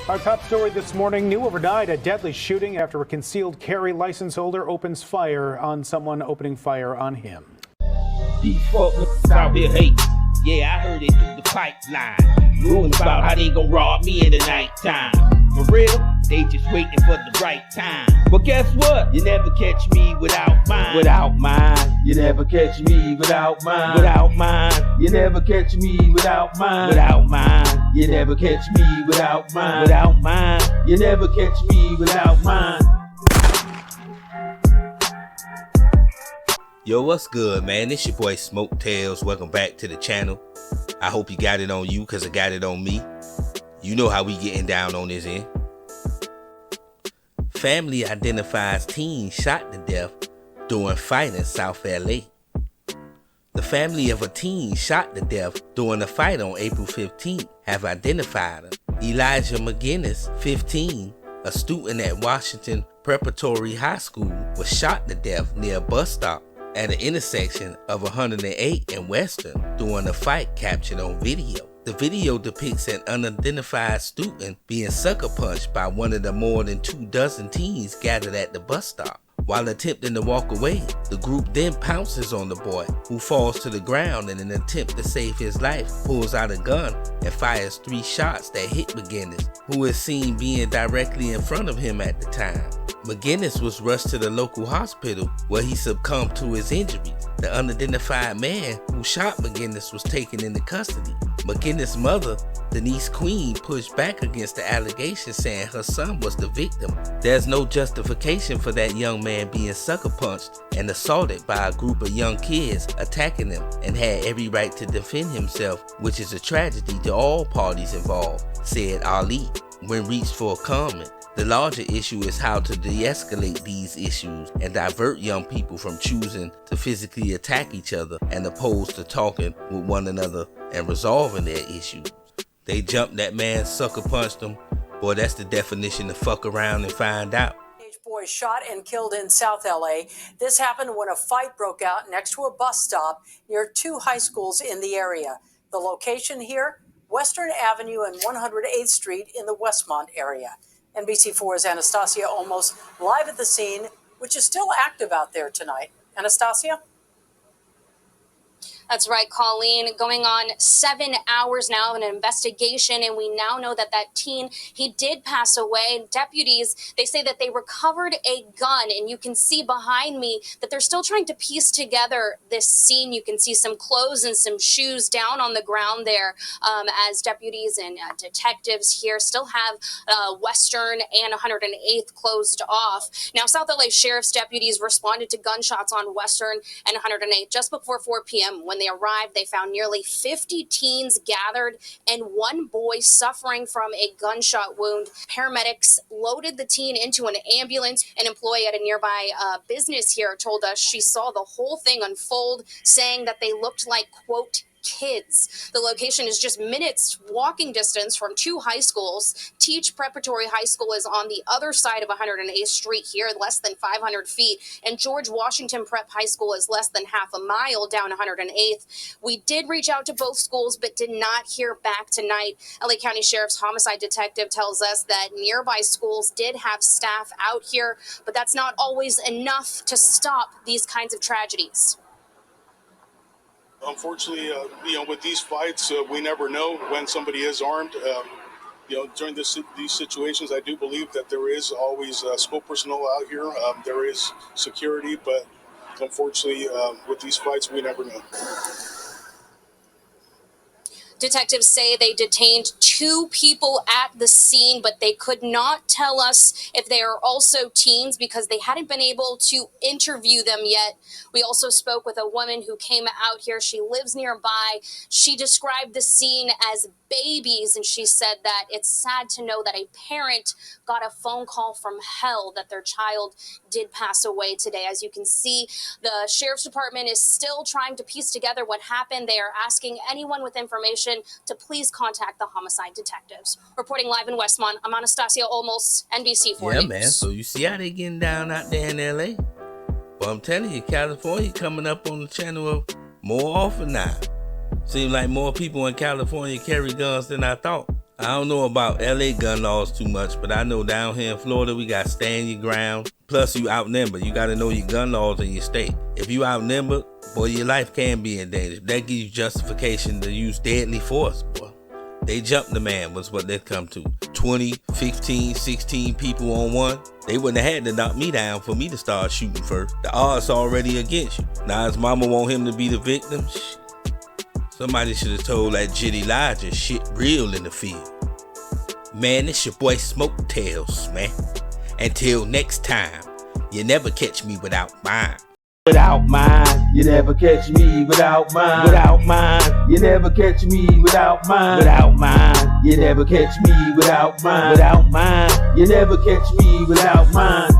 Our top story this morning, new overnight, a deadly shooting after a concealed carry license holder opens fire on someone opening fire on him. These folks out here hate. Yeah, I heard it through the pipeline. Rumors about how they gon' rob me in the nighttime. For real, they just waiting for the right time. But guess what? You never catch me without mine. Without mine. You never catch me without mine. Without mine. You never catch me without mine. Without mine. You never catch me without mine. Without mine. You never catch me without mine. Yo, what's good, man? It's your boy Smoke Tales. Welcome back to the channel. I hope you got it on you because I got it on me. You know how we getting down on this end. Family identifies teen shot to death during fight in South LA. The family of a teen shot to death during a fight on April 15th have identified him. Elijah McGinnis, 15, a student at Washington Preparatory High School, was shot to death near a bus stop at an intersection of 108 and Western during a fight captured on video. The video depicts an unidentified student being sucker punched by one of the more than 24 teens gathered at the bus stop. While attempting to walk away, the group then pounces on the boy, who falls to the ground. In an attempt to save his life, pulls out a gun and fires 3 shots that hit McGinnis, who is seen being directly in front of him at the time. McGinnis was rushed to the local hospital where he succumbed to his injuries. The unidentified man who shot McGinnis was taken into custody. McGinnis' mother, Denise Queen, pushed back against the allegation, saying her son was the victim. There's no justification for that young man being sucker punched and assaulted by a group of young kids attacking him, and had every right to defend himself, which is a tragedy to all parties involved, said Ali, when reached for a comment. The larger issue is how to de-escalate these issues and divert young people from choosing to physically attack each other and opposed to talking with one another and resolving their issues. They jumped that man, sucker punched him. Boy, that's the definition of fuck around and find out. Boy shot and killed in South LA. This happened when a fight broke out next to a bus stop near 2 high schools in the area. The location here, Western Avenue and 108th Street in the Westmont area. NBC4's Anastasia Olmos live at the scene, which is still active out there tonight. Anastasia? That's right, Colleen. Going on 7 hours now of an investigation, and we now know that that teen, he did pass away. Deputies, they say that they recovered a gun, and you can see behind me that they're still trying to piece together this scene. You can see some clothes and some shoes down on the ground there, as deputies and detectives here still have Western and 108th closed off. Now, South LA Sheriff's deputies responded to gunshots on Western and 108th just before 4 p.m. When they arrived, they found nearly 50 teens gathered and one boy suffering from a gunshot wound. Paramedics loaded the teen into an ambulance. An employee at a nearby business here told us she saw the whole thing unfold, saying that they looked like, quote, kids. The location is just minutes walking distance from 2 high schools. Teach Preparatory High School is on the other side of 108th Street here, less than 500 feet, and George Washington Prep High School is less than half a mile down 108th. We did reach out to both schools, but did not hear back tonight. LA County Sheriff's homicide detective tells us that nearby schools did have staff out here, but that's not always enough to stop these kinds of tragedies. Unfortunately, with these fights, we never know when somebody is armed. During these situations, I do believe that there is always school personnel out here. There is security, but unfortunately, with these fights, we never know. Detectives say they detained 2 people at the scene, but they could not tell us if they are also teens because they hadn't been able to interview them yet. We also spoke with a woman who came out here. She lives nearby. She described the scene as babies, and she said that it's sad to know that a parent got a phone call from hell that their child did pass away today. As you can see, the Sheriff's Department is still trying to piece together what happened. They are asking anyone with information to please contact the homicide detectives. Reporting live in Westmont, I'm Anastasia Olmos, NBC4 News. Yeah, man. So you see how they getting down out there in LA? Well, I'm telling you, California coming up on the channel more often now. Seems like more people in California carry guns than I thought. I don't know about LA gun laws too much, but I know down here in Florida we got stand your ground. Plus you outnumbered. You gotta know your gun laws in your state. If you outnumbered, boy, your life can be in danger. That gives you justification to use deadly force, boy. They jumped the man was what they come to. 20, 15, 16 people on one. They wouldn't have had to knock me down for me to start shooting first. The odds already against you. Now his mama want him to be the victim. Shit. Somebody should have told that Jit Elijah shit real in the field. Man, it's your boy Smoke Tails, man. Until next time, you never catch me without mine. Without mine, you never catch me without mine. Without mine, you never catch me without mine. Without mine, you never catch me without mine. Without mine, you never catch me without mine.